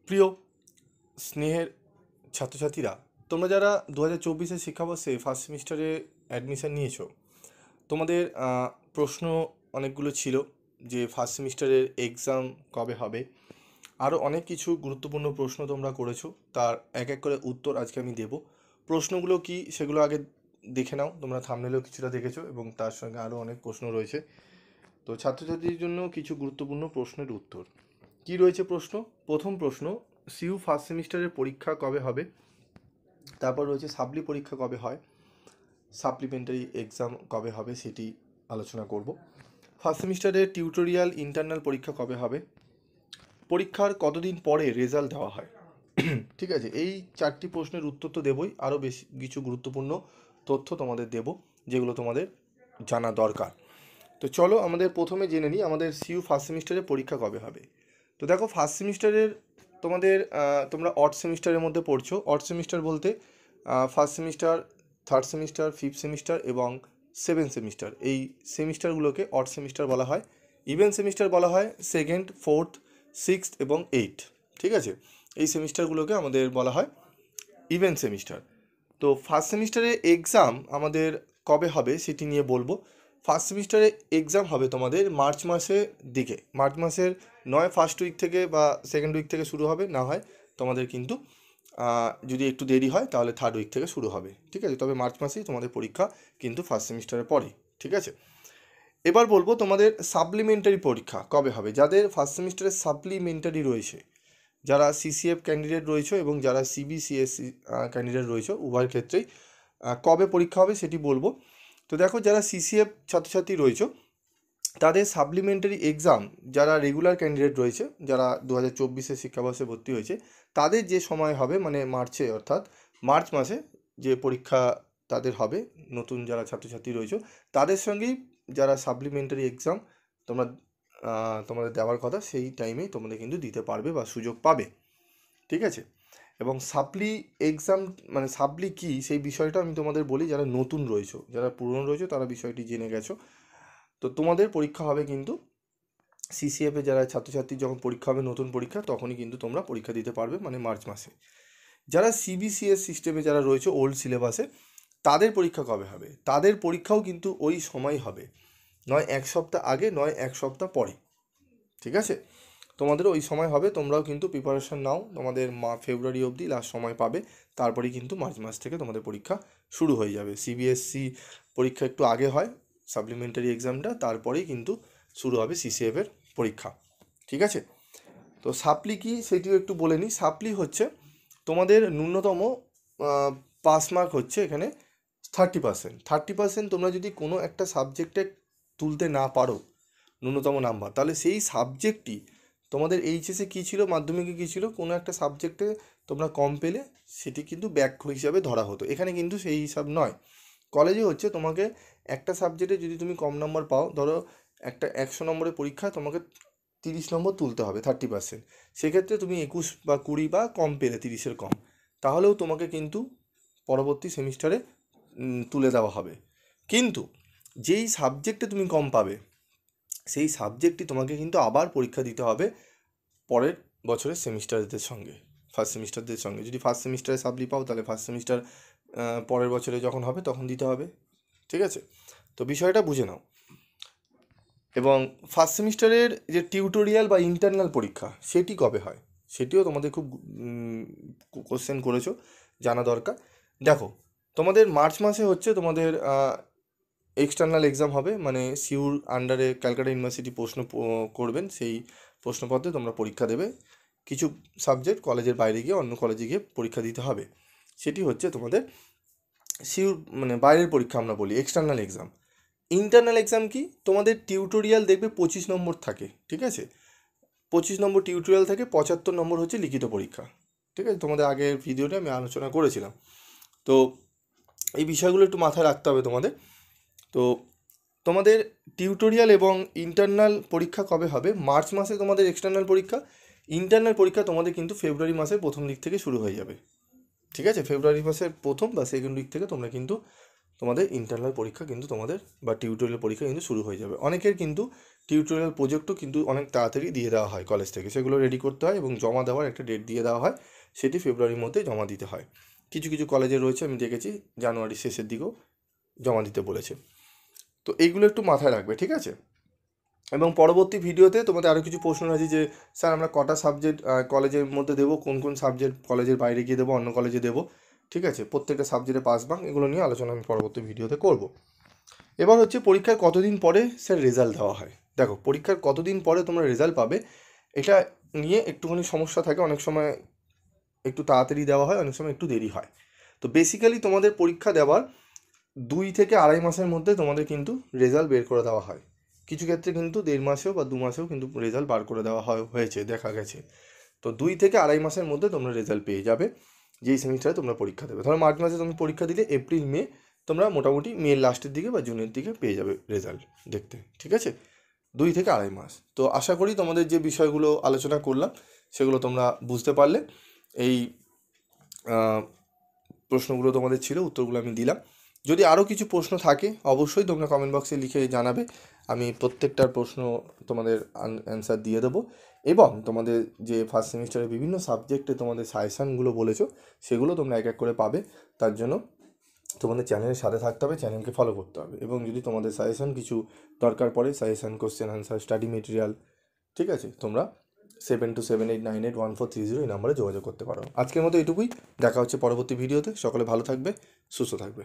প্রিয় স্নেহের ছাত্রছাত্রীরা, তোমরা যারা 2024-এর শিক্ষাবর্ষে ফার্স্ট সেমিস্টারে অ্যাডমিশান নিয়েছো, তোমাদের প্রশ্ন অনেকগুলো ছিল যে ফার্স্ট সেমিস্টারের এক্সাম কবে হবে। আরও অনেক কিছু গুরুত্বপূর্ণ প্রশ্ন তোমরা করেছো, তার এক এক করে উত্তর আজকে আমি দেব। প্রশ্নগুলো কি সেগুলো আগে দেখে নাও, তোমরা থাম্বনেলেও কিছুটা দেখেছো এবং তার সঙ্গে আরও অনেক প্রশ্ন রয়েছে। তো ছাত্রছাত্রীর জন্য কিছু গুরুত্বপূর্ণ প্রশ্নের উত্তর কি রয়েছে। প্রথম প্রশ্ন, সিইউ ফার্স্ট সেমিস্টারের পরীক্ষা কবে হবে। তারপর রয়েছে সাপ্লি পরীক্ষা কবে হয়, সাপ্লিমেন্টারি এক্সাম কবে হবে সেটি আলোচনা করব। ফার্স্ট সেমিস্টারের টিউটোরিয়াল ইন্টারনাল পরীক্ষা কবে হবে, পরীক্ষার কতদিন পরে রেজাল্ট দেওয়া হয়। ঠিক আছে, এই চারটি প্রশ্নের উত্তর তো দেবই, আরও বেশি কিছু গুরুত্বপূর্ণ তথ্য তোমাদের দেব যেগুলো তোমাদের জানা দরকার। তো চলো আমাদের প্রথমে জেনে নিই আমাদের সিইউ ফার্স্ট সেমিস্টারের পরীক্ষা কবে হবে। তো দেখো, ফার্স্ট সেমিস্টারের তোমাদের তোমরা অড সেমিস্টারের মধ্যে পড়ছো। অড সেমিস্টার বলতে first semester, third semester, fifth semester এবং সেভেন্থ সেমিস্টার, এই সেমিস্টারগুলোকে অড সেমিস্টার বলা হয়। ইভেন সেমিস্টার বলা হয় সেকেন্ড, ফোর্থ, সিক্সথ এবং এইট। ঠিক আছে, এই সেমিস্টারগুলোকে আমাদের বলা হয় ইভেন সেমিস্টার। তো ফার্স্ট সেমিস্টারে এক্সাম আমাদের কবে হবে সেটি নিয়ে বলবো। ফার্স্ট সেমিস্টারে এক্সাম হবে তোমাদের মার্চ মাসের দিকে। মার্চ মাসের নয় ফার্স্ট উইক থেকে বা সেকেন্ড উইক থেকে শুরু হবে, না হয় তোমাদের কিন্তু যদি একটু দেরি হয় তাহলে থার্ড উইক থেকে শুরু হবে। ঠিক আছে, তবে মার্চ মাসেই তোমাদের পরীক্ষা কিন্তু ফার্স্ট সেমিস্টারের পরে। ঠিক আছে, এবার বলবো তোমাদের সাপ্লিমেন্টারি পরীক্ষা কবে হবে। যাদের ফার্স্ট সেমিস্টারে সাপ্লিমেন্টারি রয়েছে, যারা সিসিএফ ক্যান্ডিডেট রয়েছে এবং যারা সিবিসিএসসি ক্যান্ডিডেট রয়েছে, উভয়ের ক্ষেত্রেই কবে পরীক্ষা হবে সেটি বলবো। তো দেখো, যারা সিসিএফ ছাত্রছাত্রী রয়েছে তাদের সাপ্লিমেন্টারি এক্সাম, যারা রেগুলার ক্যান্ডিডেট রয়েছে, যারা 2024-এর শিক্ষাবর্ষে ভর্তি হয়েছে, তাদের যে সময় হবে মানে মার্চে, অর্থাৎ মার্চ মাসে যে পরীক্ষা তাদের হবে, নতুন যারা ছাত্রছাত্রী রয়েছে তাদের সঙ্গেই যারা সাপ্লিমেন্টারি এক্সাম তোমরা তোমাদের দেওয়ার কথা, সেই টাইমেই তোমাদের কিন্তু দিতে পারবে বা সুযোগ পাবে। ঠিক আছে, এবং সাপ্লি এক্সাম মানে সাপ্লি কী সেই বিষয়টা আমি তোমাদের বলি। যারা নতুন রয়েছে, যারা পুরনো রয়েছে তারা বিষয়টি জেনে গেছো। তো তোমাদের পরীক্ষা হবে কিন্তু সিসিএফে, যারা ছাত্রছাত্রী যখন পরীক্ষা হবে নতুন পরীক্ষা, তখনই কিন্তু তোমরা পরীক্ষা দিতে পারবে, মানে মার্চ মাসে। যারা সিবিসিএস সিস্টেমে যারা রয়েছে ওল্ড সিলেবাসে, তাদের পরীক্ষা কবে হবে, তাদের পরীক্ষাও কিন্তু ওই সময় হবে, নয় এক সপ্তাহ আগে নয় এক সপ্তাহ পরে। ঠিক আছে, তোমাদের ওই সময় হবে, তোমরাও কিন্তু প্রিপারেশন নাও, তোমাদের ফেব্রুয়ারি অবধি লাস্ট সময় পাবে, তারপরেই কিন্তু মার্চ মাস থেকে তোমাদের পরীক্ষা শুরু হয়ে যাবে। সিবিএসসি পরীক্ষা একটু আগে হয়, সাপ্লিমেন্টারি এক্সামটা, তারপরেই কিন্তু শুরু হবে সিসিএফের পরীক্ষা। ঠিক আছে, তো সাপ্লি কি সেটিও একটু বলে নিই। সাপ্লি হচ্ছে তোমাদের ন্যূনতম পাস মার্ক হচ্ছে এখানে 30%। 30% তোমরা যদি কোনো একটা সাবজেক্টে তুলতে না পারো ন্যূনতম নাম্বার, তাহলে সেই সাবজেক্টটি তোমাদের এইচএসে কী ছিল, মাধ্যমিকে কী ছিল, কোনো একটা সাবজেক্টে তোমরা কম পেলে সেটি কিন্তু ব্যাক হিসাবে ধরা হতো। এখানে কিন্তু সেই হিসাব নয়। কলেজে হচ্ছে তোমাকে একটা সাবজেক্টে যদি তুমি কম নম্বর পাও, ধরো একটা 100 নম্বরের পরীক্ষা তোমাকে 30 নম্বর তুলতে হবে, 30%। সেক্ষেত্রে তুমি 21 বা 20 বা কম পেলে, 30-এর কম, তাহলেও তোমাকে কিন্তু পরবর্তী সেমিস্টারে তুলে দেওয়া হবে। কিন্তু যেই সাবজেক্টে তুমি কম পাবে সেই সাবজেক্টটি তোমাকে কিন্তু আবার পরীক্ষা দিতে হবে পরের বছরের সেমিস্টারদের সঙ্গে, ফার্স্ট সেমিস্টারদের সঙ্গে। যদি ফার্স্ট সেমিস্টারে সাপ্লি পাও তাহলে ফার্স্ট সেমিস্টার পরের বছরে যখন হবে তখন দিতে হবে। ঠিক আছে, তো বিষয়টা বুঝে নাও। এবং ফার্স্ট সেমিস্টারের যে টিউটোরিয়াল বা ইন্টারনাল পরীক্ষা সেটি কবে হয়, সেটিও তোমাদের খুব কোশ্চেন করেছো, জানা দরকার। দেখো, তোমাদের মার্চ মাসে হচ্ছে তোমাদের এক্সটার্নাল এক্সাম হবে, মানে সিউর আন্ডারে ক্যালকাটা ইউনিভার্সিটি প্রশ্ন করবেন, সেই প্রশ্নপত্রে তোমরা পরীক্ষা দেবে। কিছু সাবজেক্ট কলেজের বাইরে গিয়ে অন্য কলেজে গিয়ে পরীক্ষা দিতে হবে, সেটি হচ্ছে তোমাদের সিউর মানে বাইরের পরীক্ষা আমরা বলি এক্সটার্নাল এক্সাম। ইন্টারনাল এক্সাম কি, তোমাদের টিউটোরিয়াল দেখবে 25 নম্বর থাকে। ঠিক আছে, 25 নম্বর টিউটোরিয়াল থাকে, 75 নম্বর হচ্ছে লিখিত পরীক্ষা। ঠিক আছে, তোমাদের আগের ভিডিওটা আমি আলোচনা করেছিলাম। তো এই বিষয়গুলো একটু মাথায় রাখতে হবে তোমাদের। তো তোমাদের টিউটোরিয়াল এবং ইন্টারনাল পরীক্ষা কবে হবে, মার্চ মাসে তোমাদের এক্সটার্নাল পরীক্ষা। ইন্টারনাল পরীক্ষা তোমাদের কিন্তু ফেব্রুয়ারি মাসের প্রথম দিক থেকে শুরু হয়ে যাবে। ঠিক আছে, ফেব্রুয়ারি মাসের প্রথম বা সেকেন্ড উইক থেকে তোমরা কিন্তু তোমাদের ইন্টারনাল পরীক্ষা কিন্তু তোমাদের বা টিউটোরিয়াল পরীক্ষা কিন্তু শুরু হয়ে যাবে। অনেকের কিন্তু টিউটোরিয়াল প্রজেক্টও কিন্তু অনেক তাড়াতাড়ি দিয়ে দেওয়া হয় কলেজ থেকে, সেগুলো রেডি করতে হয় এবং জমা দেওয়ার একটা ডেট দিয়ে দেওয়া হয়, সেটি ফেব্রুয়ারির মধ্যে জমা দিতে হয়। কিছু কিছু কলেজে রয়েছে, আমি দেখেছি জানুয়ারির শেষের দিকেও জমা দিতে বলেছে। তো এইগুলো একটু মাথায় রাখবে, ঠিক আছে? এবং পরবর্তী ভিডিওতে তোমাদের আরও কিছু প্রশ্ন আছে যে স্যার আমরা কটা সাবজেক্ট কলেজের মধ্যে দেবো, কোন কোন সাবজেক্ট কলেজের বাইরে গিয়ে দেবো, অন্য কলেজে দেবো, ঠিক আছে? প্রত্যেকটা সাবজেক্টে পাস বাং এগুলো নিয়ে আলোচনা আমি পরবর্তী ভিডিওতে করব। এবার হচ্ছে পরীক্ষার কতদিন পরে স্যার রেজাল্ট দেওয়া হয়। দেখো, পরীক্ষার কতদিন পরে তোমরা রেজাল্ট পাবে এটা নিয়ে একটুখানি সমস্যা থাকে। অনেক সময় একটু তাড়াতাড়ি দেওয়া হয়, অনেক সময় একটু দেরি হয়। তো বেসিক্যালি তোমাদের পরীক্ষা দেওয়ার 2 থেকে আড়াই মাসের মধ্যে তোমাদের কিন্তু রেজাল্ট বের করে দেওয়া হয়। কিছু ক্ষেত্রে কিন্তু 1.5 মাসেও বা 2 মাসেও কিন্তু রেজাল্ট বার করে দেওয়া হয়েছে, দেখা গেছে। তো 2 থেকে আড়াই মাসের মধ্যে তোমরা রেজাল্ট পেয়ে যাবে যেই সেমিস্টারে তোমরা পরীক্ষা দেবে। ধরো মার্চ মাসে তুমি পরীক্ষা দিলে, এপ্রিল মে তোমরা মোটামুটি মের লাস্টের দিকে বা জুনের দিকে পেয়ে যাবে রেজাল্ট দেখতে, ঠিক আছে? 2 থেকে আড়াই মাস। তো আশা করি তোমাদের যে বিষয়গুলো আলোচনা করলাম সেগুলো তোমরা বুঝতে পারলে। এই প্রশ্নগুলো তোমাদের ছিল, উত্তরগুলো আমি দিলাম। যদি আরও কিছু প্রশ্ন থাকে অবশ্যই তোমরা কমেন্ট বক্সে লিখে জানাবে, আমি প্রত্যেকটার প্রশ্ন তোমাদের অ্যান্সার দিয়ে দেবো। এবং তোমাদের যে ফার্স্ট সেমিস্টারের বিভিন্ন সাবজেক্টে তোমাদের সাজেশানগুলো বলেছো সেগুলো তোমরা এক এক করে পাবে। তার জন্য তোমাদের চ্যানেলের সাথে থাকতে হবে, চ্যানেলকে ফলো করতে হবে। এবং যদি তোমাদের সাজেশান কিছু দরকার পড়ে, suggestion, question answer, study material, ঠিক আছে, তোমরা 7278981430 এই নাম্বারে যোগাযোগ করতে পারো। আজকের মতো এটুকুই, দেখা হচ্ছে পরবর্তী ভিডিওতে। সকলে ভালো থাকবে, সুস্থ থাকবে।